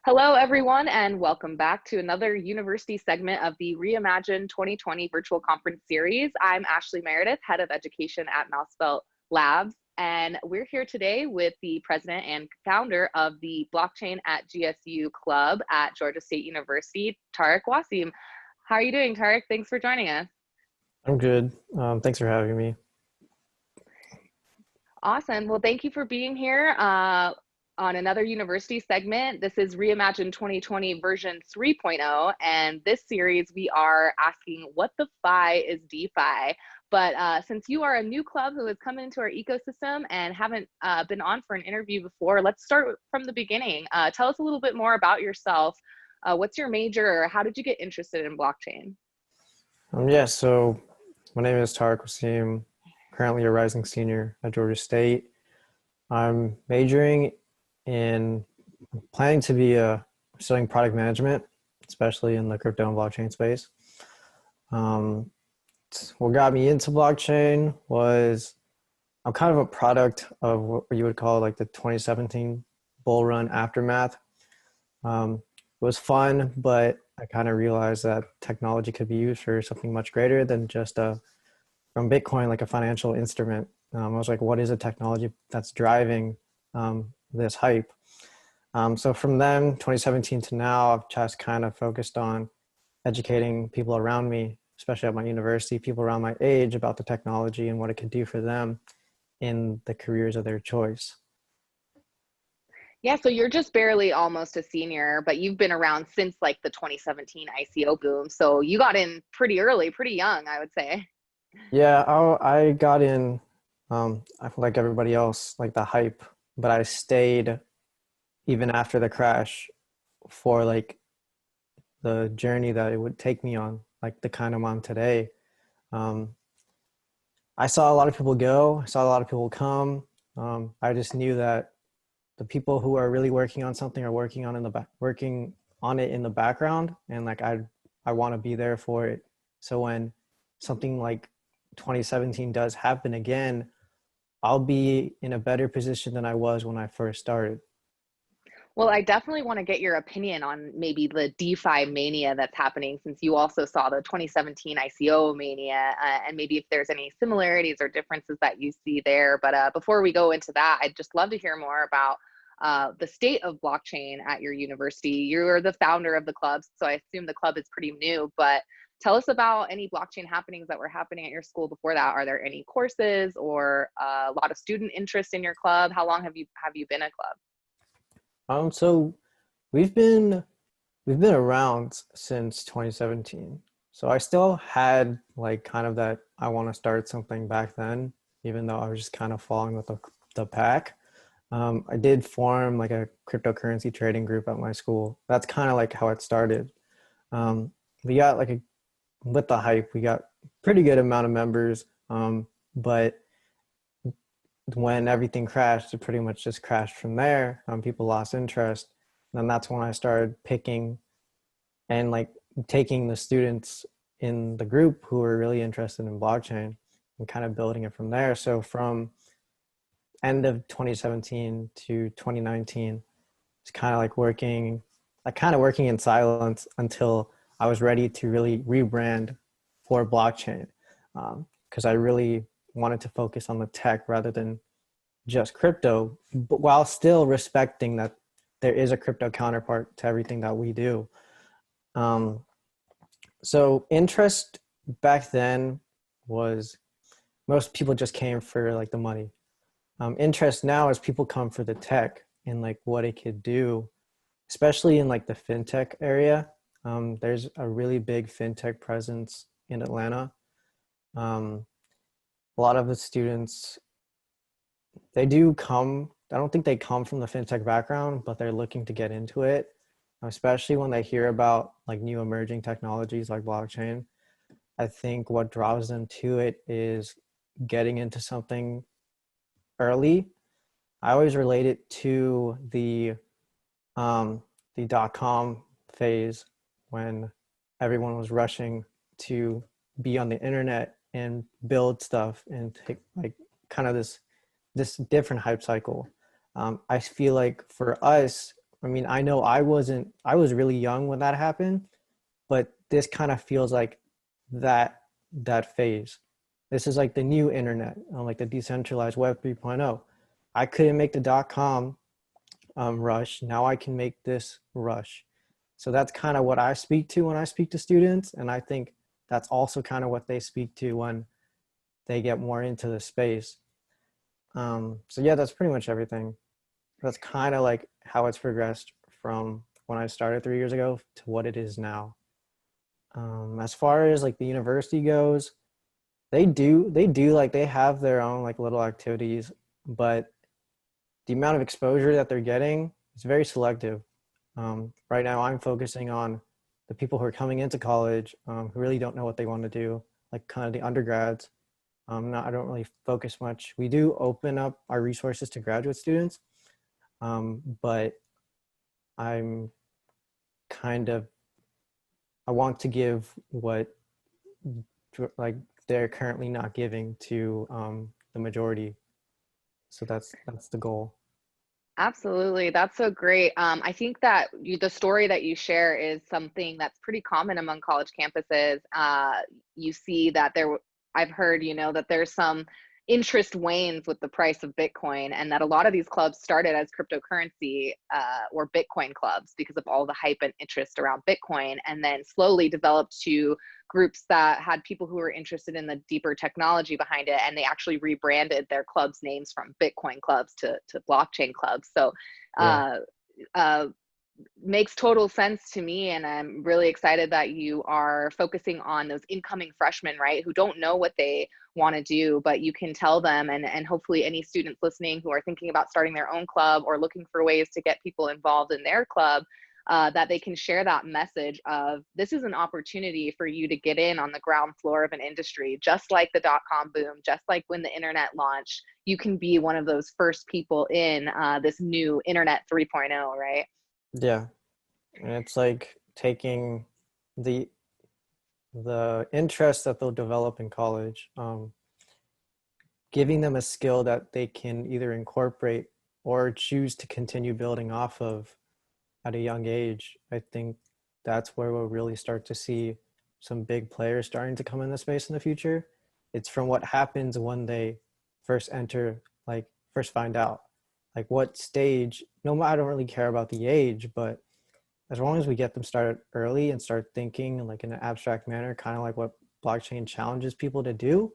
Hello, everyone, and welcome back to another university segment of the REIMAGINE 2020 virtual conference series. I'm Ashlie Meredith, Head of Education at MouseBelt Labs, and we're here today with the president and founder of the Blockchain at GSU Club at Georgia State University, Tariq Waseem. How are you doing, Tariq? Thanks for joining us. I'm good. Thanks for having me. Awesome. Well, thank you for being here on another university segment. This is REIMAGINE 2020 version 3.0. And this series, we are asking what the fi is DeFi. But since you are a new club who has come into our ecosystem and haven't been on for an interview before, let's start from the beginning. Tell us a little bit more about yourself. What's your major? How did you get interested in blockchain? So my name is Tariq Waseem, currently a rising senior at Georgia State. I'm majoring in planning to be studying product management, especially in the crypto and blockchain space. What got me into blockchain was I'm kind of a product of what you would call like the 2017 bull run aftermath. It was fun, but I kind of realized that technology could be used for something much greater than just from Bitcoin, like a financial instrument. I was like, what is a technology that's driving this hype? So from then, 2017 to now, I've just kind of focused on educating people around me, especially at my university, people around my age about the technology and what it could do for them in the careers of their choice. Yeah, so you're just barely almost a senior, but you've been around since like the 2017 ICO boom. So you got in pretty early, pretty young, I would say. Yeah, I got in, I feel like everybody else, like the hype, but I stayed even after the crash for like the journey that it would take me on, like the kind I'm on today. I saw a lot of people go, I saw a lot of people come. I just knew that the people who are really working on something are working on it in the background, and like I want to be there for it. So when something like 2017 does happen again, I'll be in a better position than I was when I first started. Well, I definitely want to get your opinion on maybe the DeFi mania that's happening, since you also saw the 2017 ICO mania, and maybe if there's any similarities or differences that you see there. But before we go into that, I'd just love to hear more about the state of blockchain at your university. You're the founder of the club, so I assume the club is pretty new, but tell us about any blockchain happenings that were happening at your school before that. Are there any courses or a lot of student interest in your club? How long have you been a club? So we've been around since 2017. So I still had like kind of that I want to start something back then, even though I was just kind of following with the pack. I did form like a cryptocurrency trading group at my school. That's kind of like how it started. We got like with the hype, we got pretty good amount of members, but when everything crashed, it pretty much just crashed from there. People lost interest. And then that's when I started picking and like taking the students in the group who were really interested in blockchain and kind of building it from there. So from end of 2017 to 2019, it's kind of like working in silence until I was ready to really rebrand for blockchain. Because I really wanted to focus on the tech rather than just crypto, but while still respecting that there is a crypto counterpart to everything that we do. So interest back then was most people just came for like the money. Interest now is people come for the tech and like what it could do, especially in like the fintech area. There's a really big fintech presence in Atlanta. A lot of the students, they do come, I don't think they come from the fintech background, but they're looking to get into it, especially when they hear about like new emerging technologies like blockchain. I think what draws them to it is getting into something early. I always relate it to the .com phase when everyone was rushing to be on the internet and build stuff and take like kind of this different hype cycle. I feel like for us, I mean, I know I was really young when that happened, but this kind of feels like that that phase. This is like the new internet, like the decentralized web 3.0. I couldn't make the .com rush. Now I can make this rush. So that's kind of what I speak to when I speak to students. And I think that's also kind of what they speak to when they get more into the space. So yeah, that's pretty much everything. That's kind of like how it's progressed from when I started 3 years ago to what it is now. As far as like the university goes, they do like they have their own like little activities, but the amount of exposure that they're getting is very selective. Right now, I'm focusing on the people who are coming into college who really don't know what they want to do, like kind of the undergrads. I don't really focus much. We do open up our resources to graduate students, but I'm kind of I want to give what like they're currently not giving to the majority. So that's the goal. Absolutely. That's so great. I think that the story that you share is something that's pretty common among college campuses. You see that I've heard, that there's some interest wanes with the price of Bitcoin, and that a lot of these clubs started as cryptocurrency or Bitcoin clubs because of all the hype and interest around Bitcoin, and then slowly developed to groups that had people who were interested in the deeper technology behind it, and they actually rebranded their clubs names from Bitcoin clubs to blockchain clubs. So Yeah. uh, uh, makes total sense to me, and I'm really excited that you are focusing on those incoming freshmen, right, who don't know what they want to do, but you can tell them, and hopefully any students listening who are thinking about starting their own club or looking for ways to get people involved in their club, that they can share that message of this is an opportunity for you to get in on the ground floor of an industry, just like the dot-com boom, just like when the internet launched. You can be one of those first people in this new internet 3.0, right? Yeah. And it's like taking the the interest that they'll develop in college, giving them a skill that they can either incorporate or choose to continue building off of at a young age. I think that's where we'll really start to see some big players starting to come in the space in the future. It's from what happens when they first enter, like first find out, like what stage. No, I don't really care about the age, but as long as we get them started early and start thinking like in an abstract manner, kind of like what blockchain challenges people to do,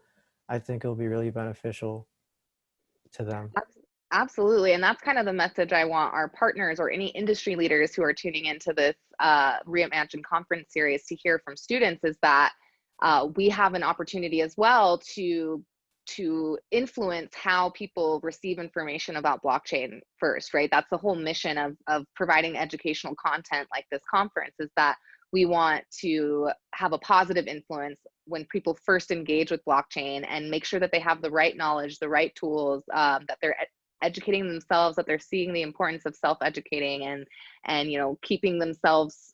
I think it'll be really beneficial to them. Absolutely. And that's kind of the message I want our partners or any industry leaders who are tuning into this Reimagine conference series to hear from students, is that we have an opportunity as well to influence how people receive information about blockchain first, right? That's the whole mission of providing educational content like this conference, is that we want to have a positive influence when people first engage with blockchain, and make sure that they have the right knowledge, the right tools, that they're educating themselves, that they're seeing the importance of self-educating, and keeping themselves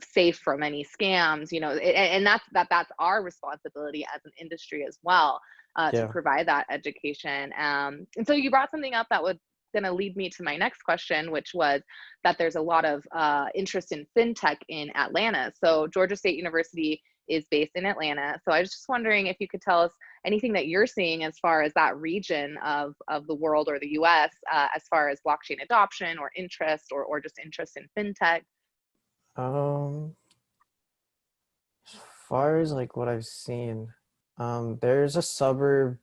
safe from any scams, and that's our responsibility as an industry as well, to Yeah. provide that education. And so you brought something up that would going to lead me to my next question, which was that there's a lot of interest in fintech in Atlanta. So Georgia State University is based in Atlanta. So I was just wondering if you could tell us anything that you're seeing as far as that region of the world or the US, as far as blockchain adoption or interest, or just interest in fintech. Um, as far as like what I've seen, there's a suburb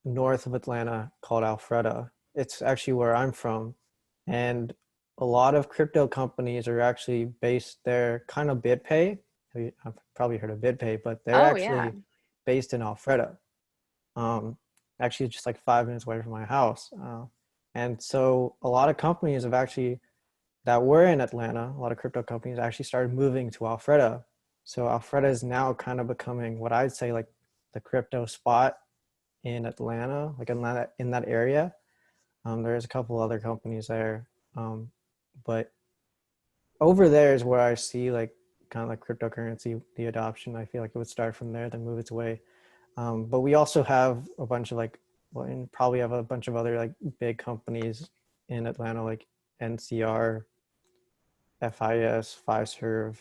north of Atlanta called Alpharetta. It's actually where I'm from. And a lot of crypto companies are actually based there, kind of BitPay. I've probably heard of BitPay, but they're Oh yeah. actually based in Alpharetta. Um, Actually, just like 5 minutes away from my house. And so a lot of companies have actually, that were in Atlanta, a lot of crypto companies actually started moving to Alpharetta. So Alpharetta is now kind of becoming what I'd say like the crypto spot in Atlanta, like in that area. There's a couple other companies there, but over there is where I see like kind of like cryptocurrency, the adoption. I feel like it would start from there, then move its way. But we also have a bunch of like, well, and probably have a bunch of other like big companies in Atlanta, like NCR. FIS, Fiserv.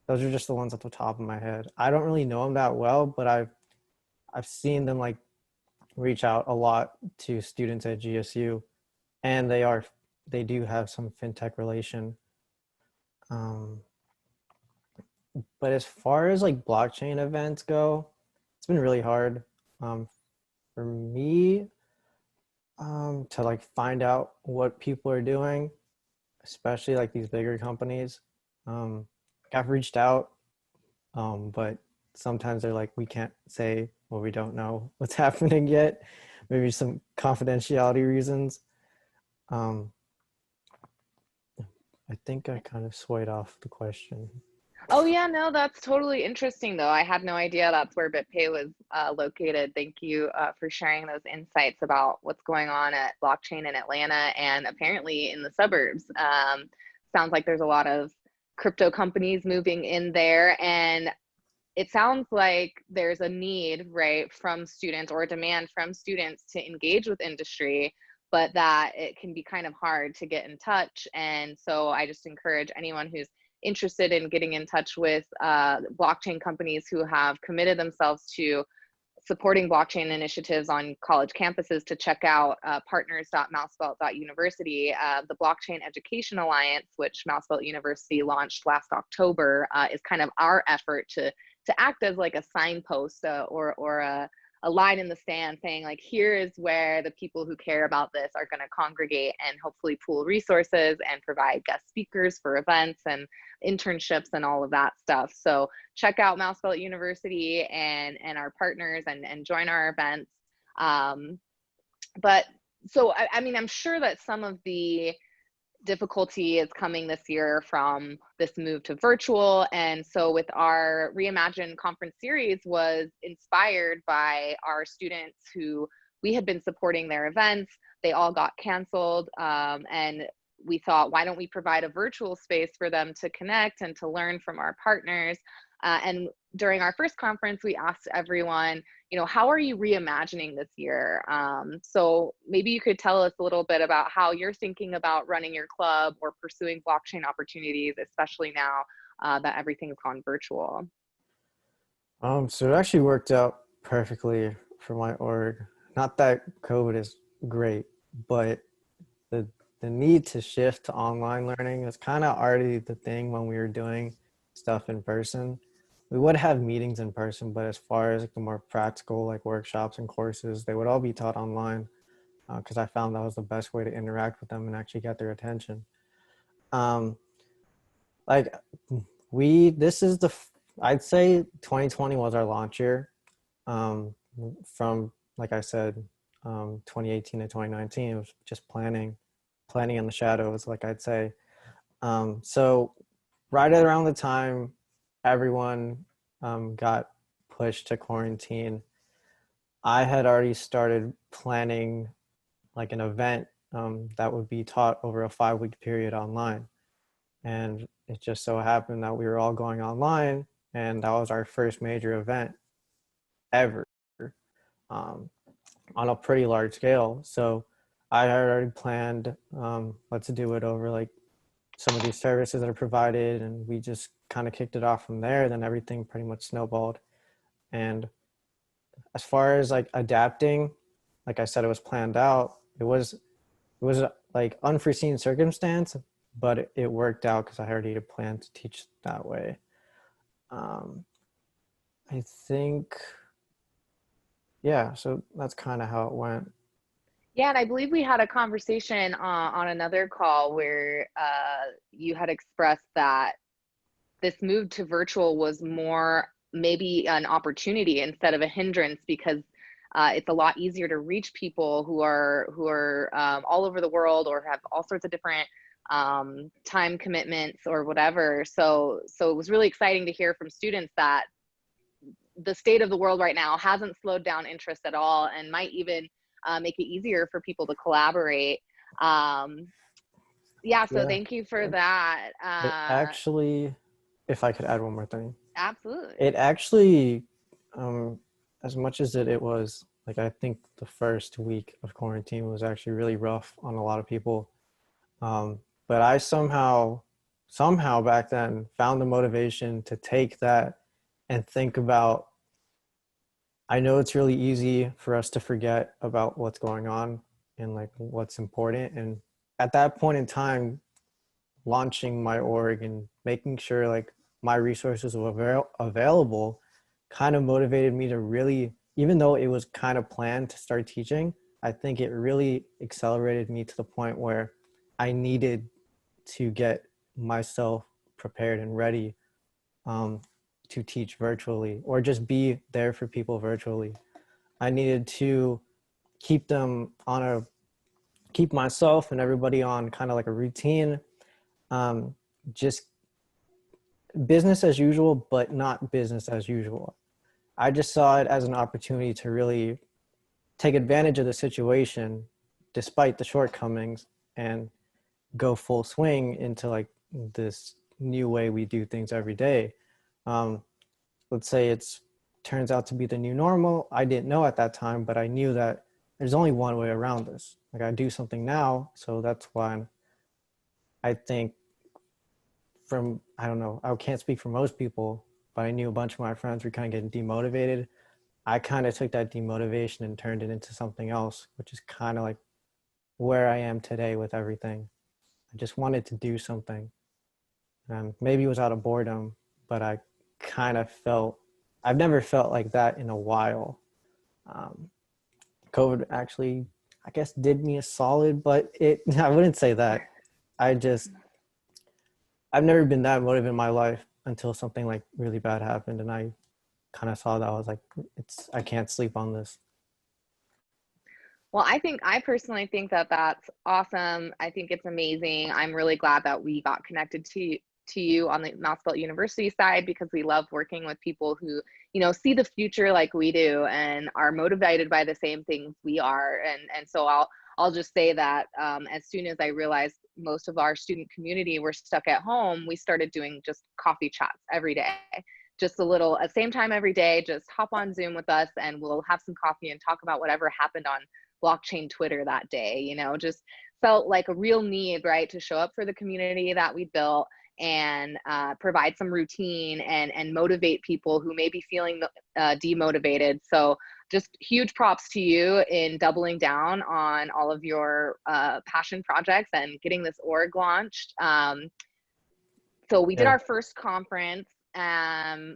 Those are just the ones at the top of my head. I don't really know them that well, but I've seen them like reach out a lot to students at GSU, and they do have some fintech relation. Um, but as far as like blockchain events go, it's been really hard for me to like find out what people are doing, especially like these bigger companies. I've reached out, but sometimes they're like, we can't say, well, we don't know what's happening yet. Maybe some confidentiality reasons. Um, I think I kind of swayed off the question. Oh yeah, no, that's totally interesting though. I had no idea that's where BitPay was located. Thank you for sharing those insights about what's going on at blockchain in Atlanta and apparently in the suburbs. Sounds like there's a lot of crypto companies moving in there, and it sounds like there's a need, right, from students or a demand from students to engage with industry, but that it can be kind of hard to get in touch. And so I just encourage anyone who's interested in getting in touch with blockchain companies who have committed themselves to supporting blockchain initiatives on college campuses to check out partners.mousebelt.university. The Blockchain Education Alliance, which MouseBelt University launched last October, is kind of our effort to act as like a signpost or a line in the sand saying like, here is where the people who care about this are going to congregate and hopefully pool resources and provide guest speakers for events and internships and all of that stuff. So check out MouseBelt University and our partners and join our events. But so, I mean, I'm sure that some of the difficulty is coming this year from this move to virtual. And so with our Reimagine conference series was inspired by our students who we had been supporting their events. They all got canceled. And we thought, why don't we provide a virtual space for them to connect and to learn from our partners? And during our first conference, we asked everyone, you know, how are you reimagining this year? So maybe you could tell us a little bit about how you're thinking about running your club or pursuing blockchain opportunities, especially now that everything's gone virtual. So it actually worked out perfectly for my org. Not that COVID is great, but the need to shift to online learning was kind of already the thing when we were doing stuff in person. We would have meetings in person, but as far as like the more practical like workshops and courses, they would all be taught online because I found that was the best way to interact with them and actually get their attention. Um, like this is I'd say 2020 was our launch year. From, like I said, 2018 to 2019, it was just planning in the shadows, like I'd say. So right around the time everyone got pushed to quarantine, I had already started planning like an event that would be taught over a 5-week period online. And it just so happened that we were all going online, and that was our first major event ever on a pretty large scale. So I had already planned, let's do it over like some of these services that are provided, and we just kind of kicked it off from there. Then everything pretty much snowballed. And as far as like adapting, like I said, it was planned out. It was like unforeseen circumstance, but it worked out because I already had planned to teach that way. I think, yeah, so that's kind of how it went. Yeah, and I believe we had a conversation on another call where you had expressed that this move to virtual was more maybe an opportunity instead of a hindrance because it's a lot easier to reach people who are all over the world or have all sorts of different time commitments or whatever. So it was really exciting to hear from students that the state of the world right now hasn't slowed down interest at all and might even make it easier for people to collaborate. Yeah, so Yeah. thank you for that. It actually, if I could add one more thing, Absolutely. it actually, as much as it was like, I think the first week of quarantine was actually really rough on a lot of people. But I somehow somehow back then found the motivation to take that and think about, I know it's really easy for us to forget about what's going on and like what's important. And at that point in time, launching my org and making sure like my resources were available kind of motivated me to really, even though it was kind of planned to start teaching, I think it really accelerated me to the point where I needed to get myself prepared and ready to teach virtually or just be there for people virtually. I needed to keep them on a, keep myself and everybody on kind of like a routine, just business as usual, but not business as usual. I just saw it as an opportunity to really take advantage of the situation despite the shortcomings and go full swing into like this new way we do things every day. Let's say it's turns out to be the new normal. I didn't know at that time, but I knew that there's only one way around this. Like I do something now. So that's why I think from, I don't know, I can't speak for most people, but I knew a bunch of my friends were kind of getting demotivated. I kind of took that demotivation and turned it into something else, which is kind of like where I am today with everything. I just wanted to do something. Maybe it was out of boredom, but I kind of felt, I've never felt like that in a while. COVID actually, I guess, did me a solid, but it, I wouldn't say that. I just, I've never been that motivated in my life until something like really bad happened. And I kind of saw that. I was like, I can't sleep on this. Well, I personally think that that's awesome. I think it's amazing. I'm really glad that we got connected to you on the MouseBelt University side, because we love working with people who, you know, see the future like we do and are motivated by the same things we are. And so I'll just say that as soon as I realized most of our student community were stuck at home, we started doing just coffee chats every day. Just a little at same time every day, just hop on Zoom with us and we'll have some coffee and talk about whatever happened on blockchain Twitter that day. You know, just felt like a real need, right, to show up for the community that we built and provide some routine and motivate people who may be feeling demotivated. So just huge props to you in doubling down on all of your passion projects and getting this org launched. So we did our first conference. Then,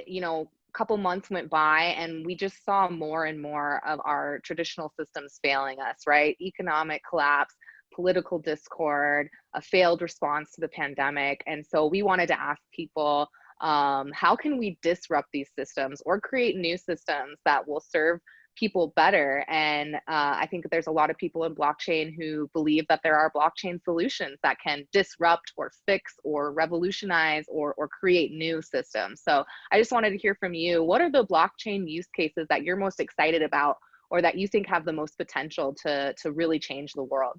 you know, couple months went by and we just saw more and more of our traditional systems failing us, right? Economic collapse, political discord, a failed response to the pandemic. And so we wanted to ask people, how can we disrupt these systems or create new systems that will serve people better? And I think there's a lot of people in blockchain who believe that there are blockchain solutions that can disrupt or fix or revolutionize or create new systems. So I just wanted to hear from you. What are the blockchain use cases that you're most excited about or that you think have the most potential to really change the world?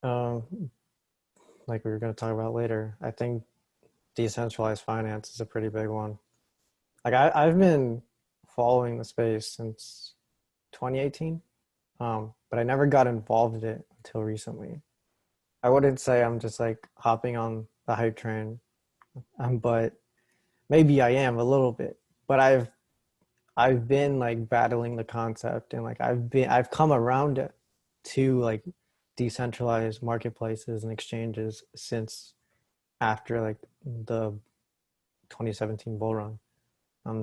Like we were going to talk about later, I think decentralized finance is a pretty big one. Like I've been following the space since 2018, but I never got involved in it until recently. I wouldn't say I'm just like hopping on the hype train, but maybe I am a little bit. But I've been like battling the concept and like I've come around it to like decentralized marketplaces and exchanges since after like the 2017 bull run.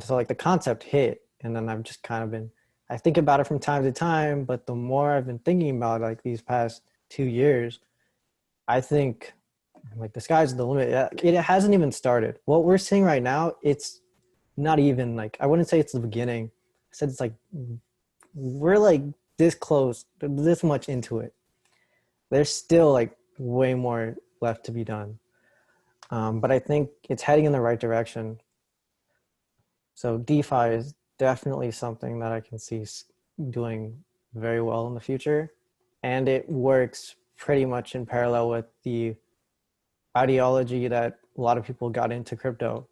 So like the concept hit, and then I've just kind of been, I think about it from time to time, but the more I've been thinking about like these past 2 years, I think like the sky's the limit. It hasn't even started. What we're seeing right now, it's not even like, I wouldn't say it's the beginning. I said it's like, we're like this close, this much into it. There's still like way more left to be done. But I think it's heading in the right direction. So DeFi is definitely something that I can see doing very well in the future. And it works pretty much in parallel with the ideology that a lot of people got into crypto,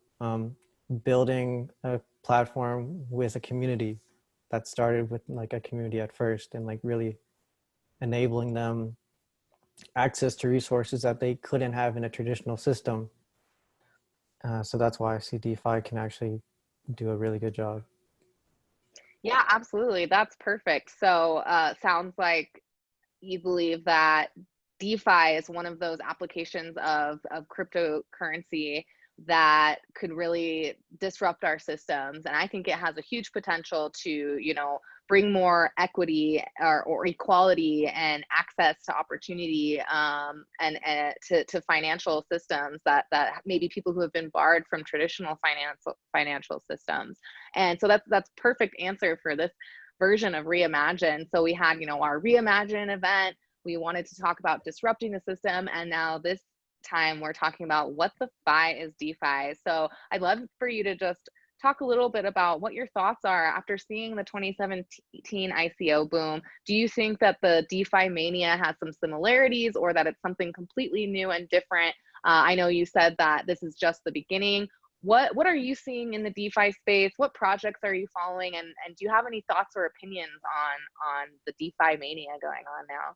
building a platform with a community that started with like a community at first and like really enabling them access to resources that they couldn't have in a traditional system. So that's why I see DeFi can actually do a really good job. Yeah, absolutely. That's perfect. So sounds like you believe that DeFi is one of those applications of cryptocurrency that could really disrupt our systems. And I think it has a huge potential to, bring more equity or equality and access to opportunity, and to financial systems that maybe people who have been barred from traditional financial systems. And so that's perfect answer for this version of Reimagine. So we had, our Reimagine event. We wanted to talk about disrupting the system. And now this time we're talking about what the fi is DeFi. So I'd love for you to just talk a little bit about what your thoughts are after seeing the 2017 ICO boom. Do you think that the DeFi mania has some similarities, or that it's something completely new and different? I know you said that this is just the beginning. What are you seeing in the DeFi space? What projects are you following? And do you have any thoughts or opinions on the DeFi mania going on now?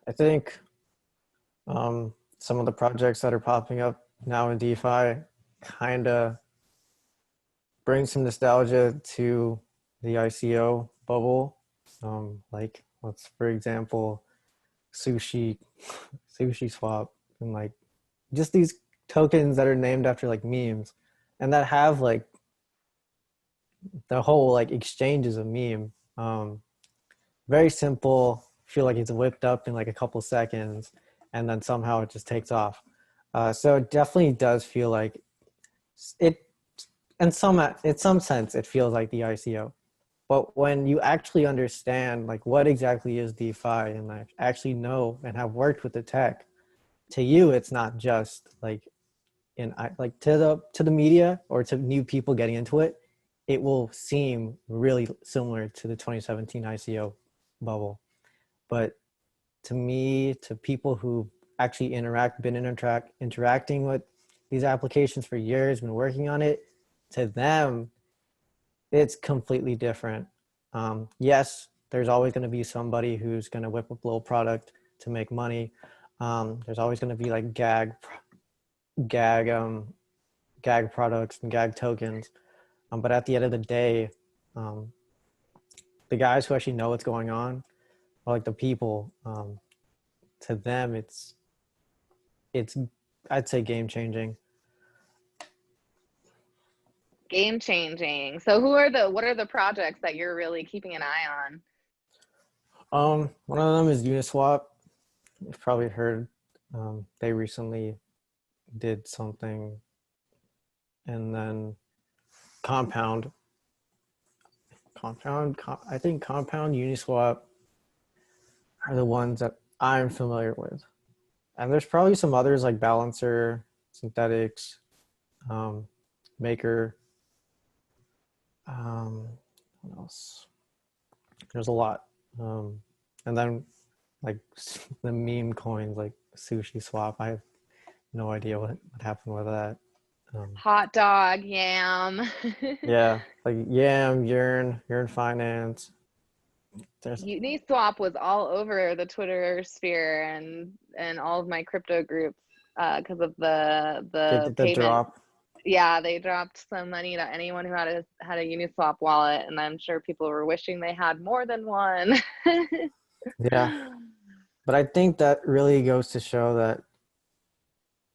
I think some of the projects that are popping up now in DeFi kind of bring some nostalgia to the ICO bubble. Like let's, for example, sushi swap, and like just these tokens that are named after like memes, and that have like the whole like exchange is a meme. Very simple, feel like it's whipped up in like a couple seconds, and then somehow it just takes off. So it definitely does feel like it, in some sense it feels like the ICO. But when you actually understand like what exactly is DeFi, and like actually know and have worked with the tech, to you it's not just like like to the media or to new people getting into it, it will seem really similar to the 2017 ICO bubble. But to me, to people who actually interacting with these applications for years, been working on it, to them, it's completely different. Yes, there's always going to be somebody who's going to whip up a little product to make money. There's always going to be like gag products and gag tokens. But at the end of the day, the guys who actually know what's going on, or like the people, to them, it's I'd say game changing. Game changing. So what are the projects that you're really keeping an eye One of them is Uniswap. You've probably heard. They recently did something, and then Compound. I think Compound, Uniswap are the ones that I'm familiar with. And there's probably some others like Balancer, Synthetics, Maker. What else? There's a lot. And then like the meme coins like Sushi Swap. I have no idea what happened with that. Hot dog, Yam. Yeah, like Yam, Yearn Finance. Uniswap was all over the Twitter sphere and all of my crypto groups because of the The payment. drop. Yeah, they dropped some money to anyone who had a Uniswap wallet, and I'm sure people were wishing they had more than one. Yeah, but I think that really goes to show that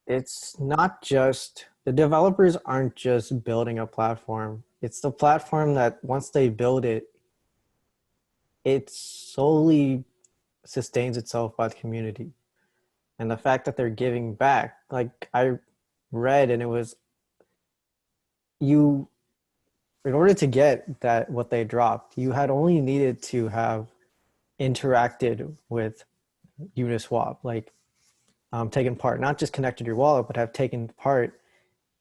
it's not just, the developers aren't just building a platform. It's the platform that once they build it, it solely sustains itself by the community. And the fact that they're giving back, like I read, and it was you, in order to get that what they dropped, you had only needed to have interacted with Uniswap, like taken part, not just connected your wallet, but have taken part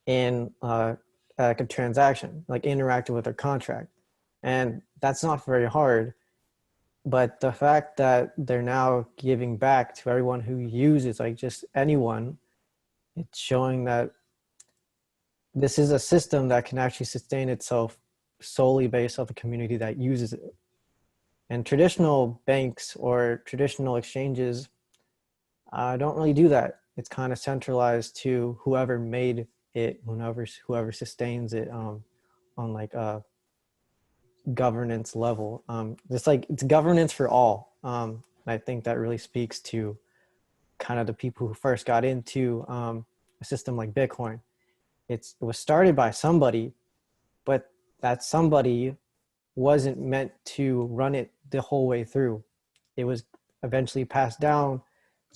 in like a transaction, like interacted with their contract. And that's not very hard. But the fact that they're now giving back to everyone who uses, like just anyone, it's showing that this is a system that can actually sustain itself solely based off the community that uses it. And traditional banks or traditional exchanges, I don't really do that. It's kind of centralized to whoever made it, whoever sustains it on like a governance level. It's like it's governance for all. And I think that really speaks to kind of the people who first got into a system like Bitcoin. It was started by somebody, but that somebody wasn't meant to run it the whole way through. It was eventually passed down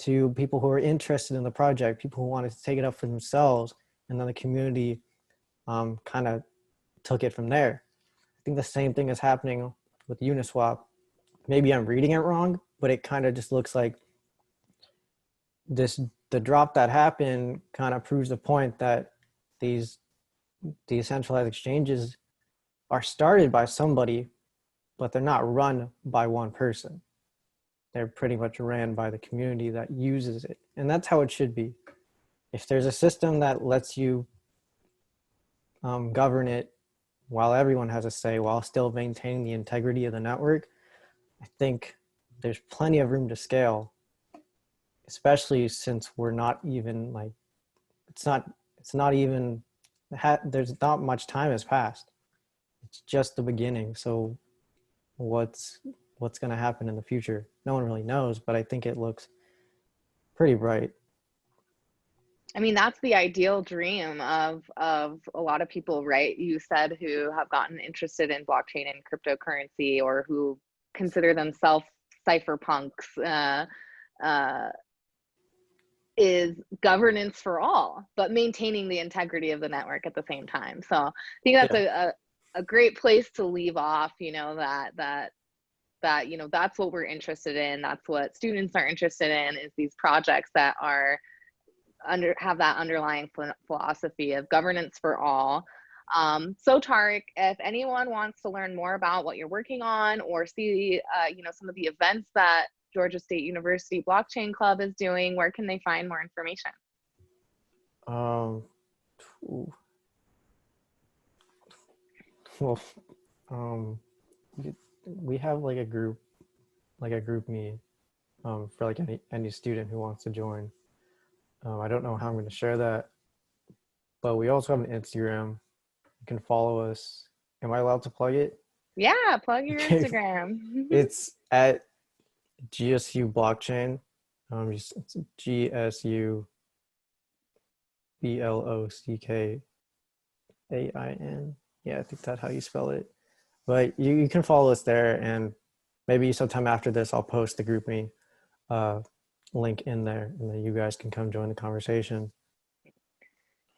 to people who were interested in the project, people who wanted to take it up for themselves, and then the community kind of took it from there. I think the same thing is happening with Uniswap. Maybe I'm reading it wrong, but it kind of just looks like the drop that happened kind of proves the point that these decentralized exchanges are started by somebody, but they're not run by one person. They're pretty much ran by the community that uses it. And that's how it should be. If there's a system that lets you govern it while everyone has a say, while still maintaining the integrity of the network, I think there's plenty of room to scale, especially since we're not even like, it's not even, there's not much time has passed. It's just the beginning. So what's going to happen in the future? No one really knows, but I think it looks pretty bright. I mean, that's the ideal dream of a lot of people, right? You said who have gotten interested in blockchain and cryptocurrency, or who consider themselves cypherpunks, is governance for all, but maintaining the integrity of the network at the same time. So I think that's a great place to leave off, you know, that, you know, that's what we're interested in. That's what students are interested in, is these projects that are have that underlying philosophy of governance for all. So Tariq, if anyone wants to learn more about what you're working on, or see, you know, some of the events that Georgia State University Blockchain Club is doing, where can they find more information? Well, we have like a group me for like any student who wants to join. I don't know how I'm going to share that, but we also have an Instagram. You can follow us. Am I allowed to plug it? Yeah, plug your Instagram. It's at GSU Blockchain. It's GSU BLOCKAIN. Yeah, I think that's how you spell it. But you can follow us there, and maybe sometime after this, I'll post the GroupMe link in there, and then you guys can come join the conversation.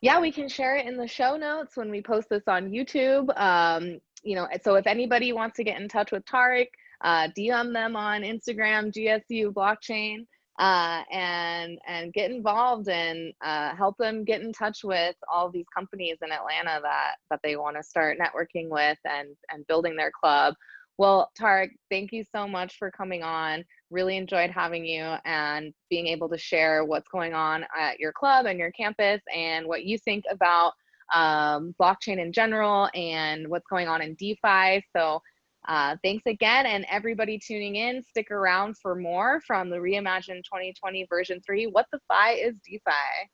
Yeah, we can share it in the show notes when we post this on YouTube. You know, so if anybody wants to get in touch with Tariq, DM them on Instagram, GSU Blockchain, and get involved, and help them get in touch with all these companies in Atlanta that they want to start networking with and building their club. Well, Tariq, thank you so much for coming on. Really enjoyed having you and being able to share what's going on at your club and your campus, and what you think about blockchain in general and what's going on in DeFi. So thanks again, and everybody tuning in, stick around for more from the Reimagine 2020 version 3. What the Fi is DeFi?